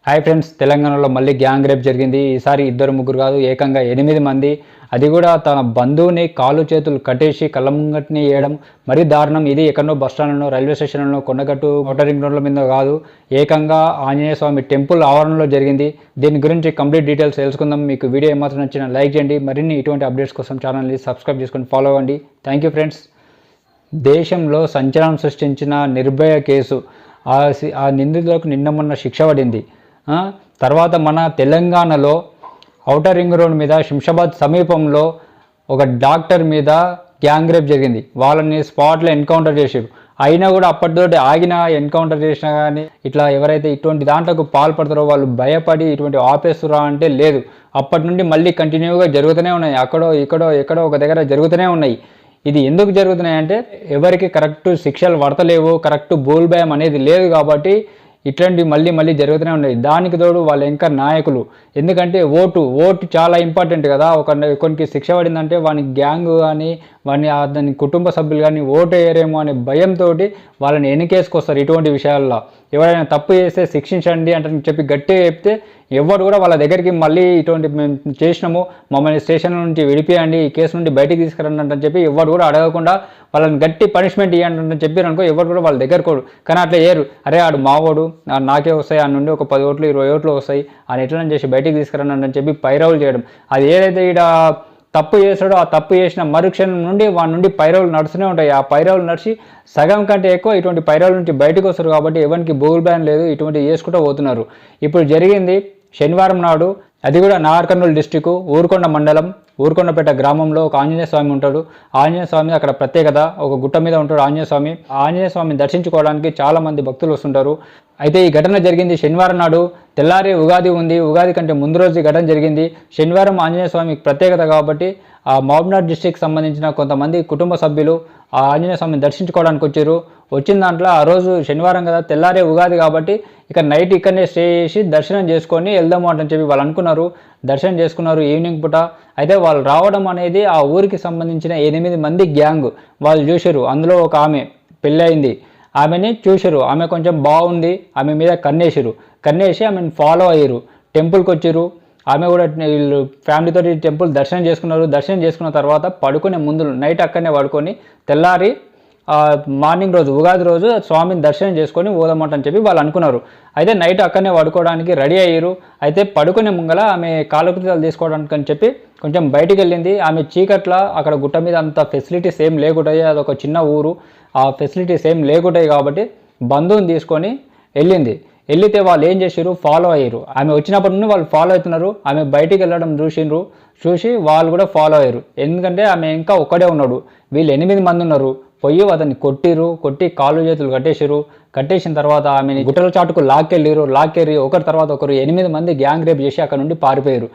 Hi friends, తెలంగాణలో మళ్ళీ gang rape జరిగింది. ఈసారి ఇద్దరు ముగ్గురు కాదు, ఏకంగా 8 మంది. అది కూడా తన బంధువుని కాళ్ళు చేతులు కట్టేసి కళ్ళ ముంగట్ని వేయడం మరీ దారుణం. ఇది ఎక్కడో బస్టాండ్లో, రైల్వే స్టేషన్లో, కొండగట్టు ఔటర్ రింగ్ రోడ్ల మీద కాదు, ఏకంగా ఆంజనేయ స్వామి టెంపుల్ ఆవరణలో జరిగింది. దీని గురించి కంప్లీట్ డీటెయిల్స్ తెలుసుకుందాం. మీకు వీడియో ఏమాత్రం నచ్చినా లైక్ చేయండి. మరిన్ని ఇటువంటి అప్డేట్స్ కోసం ఛానల్ని సబ్స్క్రైబ్ చేసుకొని ఫాలో అవ్వండి. Thank you friends. దేశంలో సంచలనం సృష్టించిన నిర్భయ కేసు, ఆ నిందితులకు నిన్న మొన్న శిక్ష పడింది. తర్వాత మన తెలంగాణలో ఔటర్ రింగ్ రోడ్ మీద శంషాబాద్ సమీపంలో ఒక డాక్టర్ మీద గ్యాంగ్ రేప్ జరిగింది. వాళ్ళని స్పాట్లో ఎన్కౌంటర్ చేసారు. అయినా కూడా అప్పటితోటి ఆగిన ఎన్కౌంటర్ చేసినా కానీ ఇట్లా ఎవరైతే ఇటువంటి దాంట్లోకి పాల్పడతారో వాళ్ళు భయపడి ఇటువంటి ఆపేస్తురా అంటే లేదు. అప్పటి నుండి మళ్ళీ కంటిన్యూగా జరుగుతూనే ఉన్నాయి. అక్కడో ఎక్కడో ఒక దగ్గర జరుగుతూనే ఉన్నాయి. ఇది ఎందుకు జరుగుతున్నాయంటే ఎవరికి కరెక్ట్ శిక్షలు పడతలేవు, కరెక్ట్ బోల్ భయం అనేది లేదు కాబట్టి ఇట్లాంటివి మళ్ళీ జరుగుతూనే ఉన్నాయి. దానికి తోడు వాళ్ళ ఇంకా నాయకులు, ఎందుకంటే ఓటు చాలా ఇంపార్టెంట్ కదా. కొన్ని శిక్ష పడిందంటే వాని గ్యాంగ్ కానీ దాని కుటుంబ సభ్యులు కానీ ఓటు వేయరేమో అనే భయంతో వాళ్ళని ఎన్నికేసుకొస్తారు. ఇటువంటి విషయాల్లో ఎవరైనా తప్పు చేస్తే శిక్షించండి అంటే చెప్పి గట్టిగా చెప్తే ఎవరు కూడా వాళ్ళ దగ్గరికి మళ్ళీ ఇటువంటి మేము చేసినాము, మమ్మల్ని స్టేషన్ నుంచి విడిపియండి, ఈ కేసు నుండి బయటికి తీసుకురండి అని చెప్పి ఎవరు కూడా అడగకుండా వాళ్ళని గట్టి పనిష్మెంట్ ఇవ్వండి అని చెప్పారు అనుకో, ఎవరు కూడా వాళ్ళ దగ్గర కోడు. కానీ అట్లా ఏరు, అరే ఆడు మావోడు, నాకే వస్తాయి, ఆ నుండి ఒక 10 ఓట్లు 20 ఓట్లు వస్తాయి అని ఎట్లా చేసి బయటికి తీసుకురండి అని చెప్పి పైరవులు చేయడం. అది ఏదైతే ఈడ తప్పు చేస్తాడో ఆ తప్పు చేసిన మరుక్షణం నుండి వాడి నుండి పైరవులు నడుస్తూనే ఉంటాయి. ఆ పైరవులు నడిచి సగం కంటే ఎక్కువ ఇటువంటి పైరవుల నుంచి బయటకు వస్తారు కాబట్టి ఎవరికి బోగుల్ బ్యాన్ లేదు, ఇటువంటి చేసుకుంటూ పోతున్నారు. ఇప్పుడు జరిగింది శనివారం నాడు, అది కూడా నాగర్ కర్నూలు డిస్టిక్ ఊరుకొండ మండలం ఊరుకొండపేట గ్రామంలో ఒక ఆంజనేయ స్వామి ఉంటాడు. ఆంజనేయ స్వామి అక్కడ ప్రత్యేకత, ఒక గుట్ట మీద ఉంటాడు ఆంజనేయ స్వామి. ఆంజనేయ స్వామిని దర్శించుకోవడానికి చాలా మంది భక్తులు వస్తుంటారు. అయితే ఈ ఘటన జరిగింది శనివారం నాడు. తెల్లారి ఉగాది ఉంది, ఉగాది కంటే ముందు రోజు ఈ ఘటన జరిగింది. శనివారం ఆంజనేయ స్వామికి ప్రత్యేకత కాబట్టి ఆ మహబూబ్నగర్ డిస్టిక్ సంబంధించిన కొంతమంది కుటుంబ సభ్యులు ఆ ఆంజనేయ స్వామిని దర్శించుకోవడానికి వచ్చారు. వచ్చిన దాంట్లో ఆ రోజు శనివారం కదా, తెల్లారే ఉగాది కాబట్టి ఇక నైట్ ఇక్కడనే స్టే చేసి దర్శనం చేసుకొని వెళ్దాము అని చెప్పి వాళ్ళు అనుకున్నారు. దర్శనం చేసుకున్నారు ఈవినింగ్ పూట. అయితే వాళ్ళు రావడం అనేది ఆ ఊరికి సంబంధించిన 8 మంది గ్యాంగ్ వాళ్ళు చూసారు. అందులో ఒక ఆమె పెళ్ళయింది, ఆమెని చూసారు. ఆమె కొంచెం బాగుంది, ఆమె మీద కన్నేసి ఆమెను ఫాలో అయ్యారు. టెంపుల్కి వచ్చారు. ఆమె కూడా వీళ్ళు ఫ్యామిలీతో టెంపుల్ దర్శనం చేసుకున్నారు. దర్శనం చేసుకున్న తర్వాత పడుకునే ముందు నైట్ అక్కడనే పడుకొని తెల్లారి మార్నింగ్ రోజు ఉగాది రోజు స్వామిని దర్శనం చేసుకొని పోదామంటని చెప్పి వాళ్ళు అనుకున్నారు. అయితే నైట్ అక్కడనే పడుకోవడానికి రెడీ అయ్యారు. అయితే పడుకునే ముంగల ఆమె కాలకృత్యాలు తీసుకోవడానికి అని చెప్పి కొంచెం బయటికి వెళ్ళింది. ఆమె చీకట్ల అక్కడ గుట్ట మీద అంత ఫెసిలిటీస్ ఏం లేకుంటాయి, అదొక చిన్న ఊరు, ఆ ఫెసిలిటీస్ ఏం లేకుంటాయి కాబట్టి బంధువుని తీసుకొని వెళ్ళింది. వెళ్తే వాళ్ళు ఏం చేసారు, ఫాలో అయ్యారు. ఆమె వచ్చినప్పటి నుండి వాళ్ళు ఫాలో అవుతున్నారు. ఆమె బయటికి వెళ్ళడం చూసి వాళ్ళు కూడా ఫాలో అయ్యారు. ఎందుకంటే ఆమె ఇంకా ఒక్కడే ఉన్నాడు, వీళ్ళు 8 మంది ఉన్నారు. పొయ్యి అతన్ని కొట్టి కాళ్ళు చేతులు కట్టేసిన తర్వాత ఆమెని గుట్టల చాటుకు లాక్కెళ్ళి ఒకరి తర్వాత ఒకరు 8 మంది గ్యాంగ్ రేప్ చేసి అక్కడ నుండి పారిపోయారు.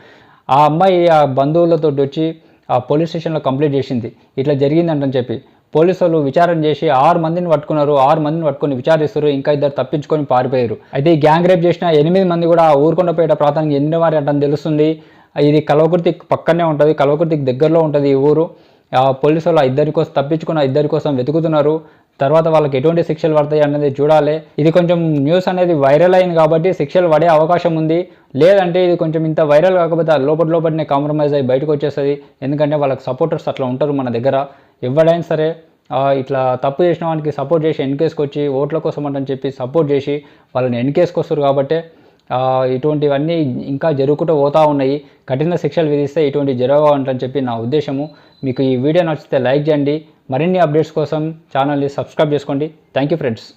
ఆ అమ్మాయి ఆ బంధువులతో వచ్చి ఆ పోలీస్ స్టేషన్లో కంప్లైంట్ చేసింది, ఇట్లా జరిగిందంటని చెప్పి. పోలీసులు విచారణ చేసి 6 మందిని పట్టుకున్నారు. 6 మందిని పట్టుకొని విచారిస్తారు. ఇంకా 2 తప్పించుకొని పారిపోయారు. అయితే ఈ గ్యాంగ్ రేప్ చేసిన 8 మంది కూడా ఊరుకొండపేట ప్రాంతానికి చెందినవారి అంటని తెలుస్తుంది. ఇది కల్వకుర్తికి పక్కనే ఉంటుంది, కల్వకుర్తికి దగ్గరలో ఉంటుంది ఈ ఊరు. పోలీసులు ఇద్దరి కోసం వెతుకుతున్నారు. తర్వాత వాళ్ళకి ఎటువంటి శిక్షలు పడతాయి అన్నది చూడాలి. ఇది కొంచెం న్యూస్ అనేది వైరల్ అయింది కాబట్టి శిక్షలు పడే అవకాశం ఉంది. లేదంటే ఇది కొంచెం ఇంత వైరల్ కాకపోతే లోపలనే కాంప్రమైజ్ అయ్యి బయటకు వచ్చేస్తుంది. ఎందుకంటే వాళ్ళకి సపోర్టర్స్ అట్లా ఉంటారు మన దగ్గర. ఎవరైనా సరే ఇట్లా తప్పు చేసిన వానికి సపోర్ట్ చేసి ఎన్కేసుకొచ్చి ఓట్ల కోసం అంటని చెప్పి సపోర్ట్ చేసి వాళ్ళని ఎన్కేసుకొస్తారు కాబట్టి ఇటువంటివన్నీ ఇంకా జరుగుతూ పోతూ ఉన్నాయి. కఠిన శిక్షలు విధిస్తే ఇటువంటి జరగవంటని చెప్పి నా ఉద్దేశము. మీకు ఈ వీడియో నచ్చితే లైక్ చేయండి. మరిన్ని అప్డేట్స్ కోసం ఛానల్ని సబ్స్క్రైబ్ చేసుకోండి. Thank you friends.